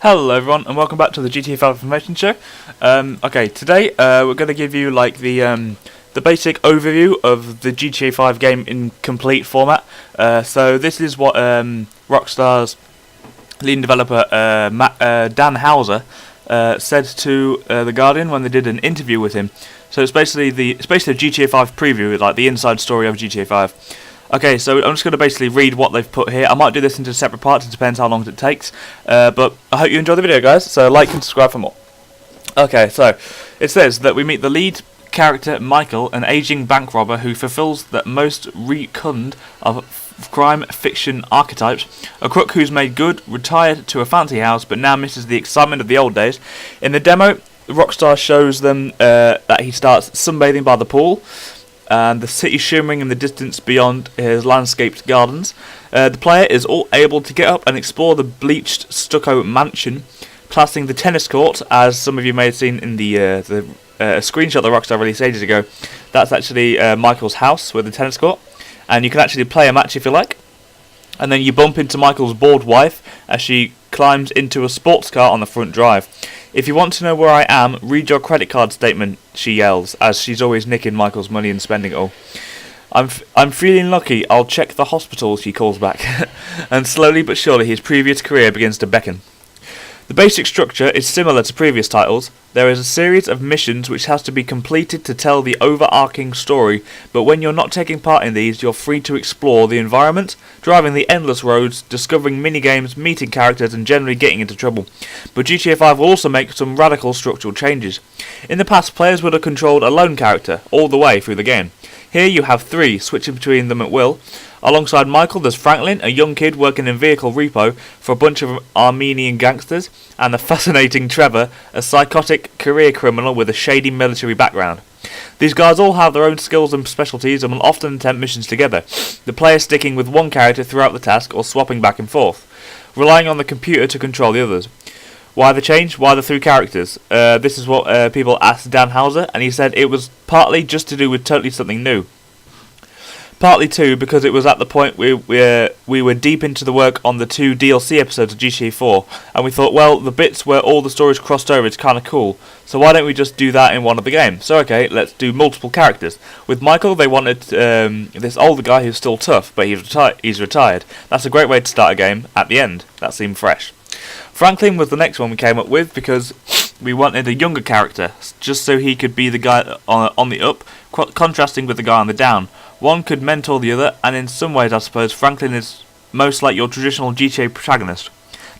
Hello everyone, and welcome back to the GTA 5 Information Show. Okay, today we're going to give you like the basic overview of the GTA 5 game in complete format. So this is what Rockstar's leading developer Dan Houser said to The Guardian when they did an interview with him. So it's basically a GTA 5 preview, like the inside story of GTA 5. Okay, so I'm just going to basically read what they've put here. I might do this into separate parts, it depends how long it takes. But I hope you enjoy the video, guys, so like and subscribe for more. Okay, so it says that we meet the lead character, Michael, an aging bank robber who fulfills the most recondite of crime fiction archetypes. A crook who's made good, retired to a fancy house, but now misses the excitement of the old days. In the demo, Rockstar shows them that he starts sunbathing by the pool, and the city shimmering in the distance beyond his landscaped gardens. The player is all able to get up and explore the bleached stucco mansion, passing the tennis court, as some of you may have seen in the screenshot that Rockstar released ages ago. That's actually Michael's house with the tennis court, and you can actually play a match if you like. And then you bump into Michael's bored wife as she climbs into a sports car on the front drive. If you want to know where I am, read your credit card statement, she yells, as she's always nicking Michael's money and spending it all. I'm feeling lucky, I'll check the hospital, she calls back. And slowly but surely his previous career begins to beckon. The basic structure is similar to previous titles. There is a series of missions which has to be completed to tell the overarching story, but when you're not taking part in these, you're free to explore the environment, driving the endless roads, discovering minigames, meeting characters, and generally getting into trouble. But GTA 5 will also make some radical structural changes. In the past, players would have controlled a lone character all the way through the game. Here you have three, switching between them at will. Alongside Michael, there's Franklin, a young kid working in vehicle repo for a bunch of Armenian gangsters, and the fascinating Trevor, a psychotic career criminal with a shady military background. These guys all have their own skills and specialties and will often attempt missions together, the player sticking with one character throughout the task or swapping back and forth, relying on the computer to control the others. Why the change? Why the three characters? This is what people asked Dan Houser, and he said it was partly just to do with totally something new. Partly too because it was at the point we were deep into the work on the 2 DLC episodes of GTA 4, and we thought, well, the bits where all the stories crossed over is kind of cool, so why don't we just do that in one of the games? So okay, let's do multiple characters. With Michael, they wanted this older guy who's still tough, but he's retired. That's a great way to start a game at the end. That seemed fresh. Franklin was the next one we came up with because we wanted a younger character, just so he could be the guy on the up, contrasting with the guy on the down. One could mentor the other, and in some ways I suppose Franklin is most like your traditional GTA protagonist.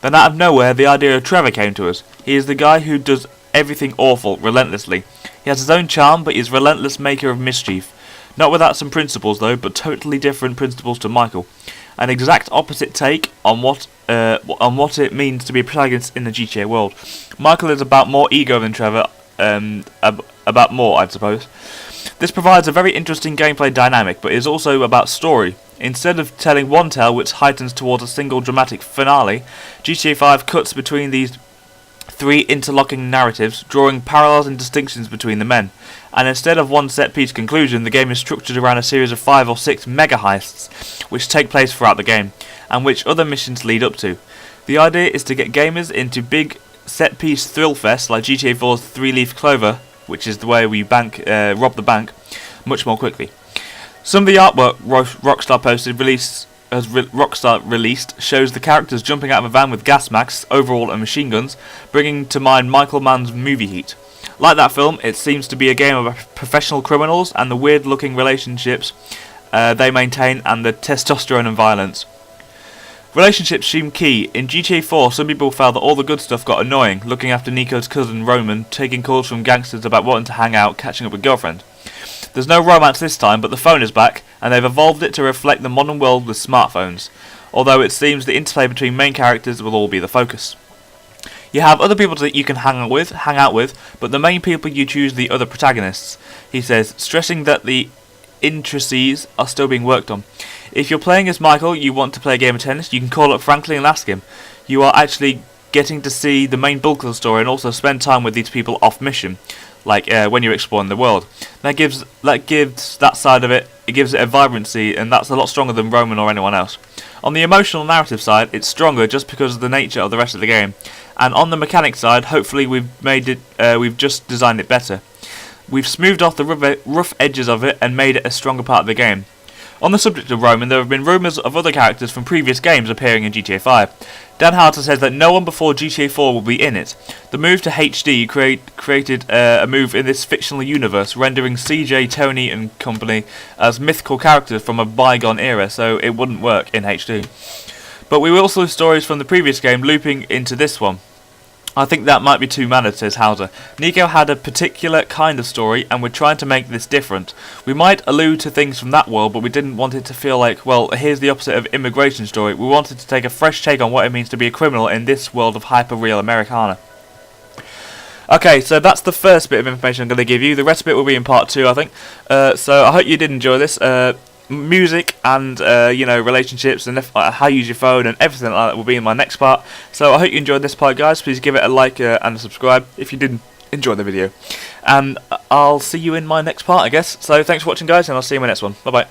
Then out of nowhere the idea of Trevor came to us. He is the guy who does everything awful, relentlessly. He has his own charm, but he is a relentless maker of mischief. Not without some principles though, but totally different principles to Michael. An exact opposite take on what it means to be a protagonist in the GTA world. Michael is about more ego than Trevor, about more, I suppose. This provides a very interesting gameplay dynamic, but is also about story. Instead of telling one tale which heightens towards a single dramatic finale, GTA 5 cuts between these three interlocking narratives, drawing parallels and distinctions between the men. And instead of one set-piece conclusion, the game is structured around a series of 5 or 6 mega heists, which take place throughout the game, and which other missions lead up to. The idea is to get gamers into big set-piece thrill fests like GTA 4's 3-Leaf Clover, which is the way we rob the bank, much more quickly. Some of the artwork Rockstar released shows the characters jumping out of a van with gas masks, overall and machine guns, bringing to mind Michael Mann's Movie Heat. Like that film, it seems to be a game of professional criminals and the weird-looking relationships they maintain and the testosterone and violence. Relationships seem key. In GTA 4, some people felt that all the good stuff got annoying, looking after Nico's cousin Roman, taking calls from gangsters about wanting to hang out, catching up with girlfriends. There's no romance this time, but the phone is back, and they've evolved it to reflect the modern world with smartphones, although it seems the interplay between main characters will all be the focus. You have other people that you can hang out with, but the main people you choose are the other protagonists, he says, stressing that the intricacies are still being worked on. If you're playing as Michael, you want to play a game of tennis, you can call up Franklin and ask him. You are actually getting to see the main bulk of the story and also spend time with these people off mission, like when you're exploring the world. That gives that side of it, it gives it a vibrancy, and that's a lot stronger than Roman or anyone else. On the emotional narrative side, it's stronger just because of the nature of the rest of the game, and on the mechanic side, hopefully we've just designed it better. We've smoothed off the rough edges of it and made it a stronger part of the game. On the subject of Roman, there have been rumours of other characters from previous games appearing in GTA 5. Dan Harter says that no one before GTA 4 will be in it. The move to HD created a move in this fictional universe, rendering CJ, Tony and company as mythical characters from a bygone era, so it wouldn't work in HD. But we will also have stories from the previous game looping into this one. I think that might be too mannered, says Hauser. Nico had a particular kind of story, and we're trying to make this different. We might allude to things from that world, but we didn't want it to feel like, well, here's the opposite of immigration story. We wanted to take a fresh take on what it means to be a criminal in this world of hyper-real Americana. Okay, so that's the first bit of information I'm going to give you. The rest of it will be in part 2, I think. So I hope you did enjoy this. Music and relationships and how you use your phone and everything like that will be in my next part. So I hope you enjoyed this part, guys. Please give it a like and a subscribe if you didn't enjoy the video, and I'll see you in my next part, I guess. So thanks for watching, guys, and I'll see you in my next one. Bye bye.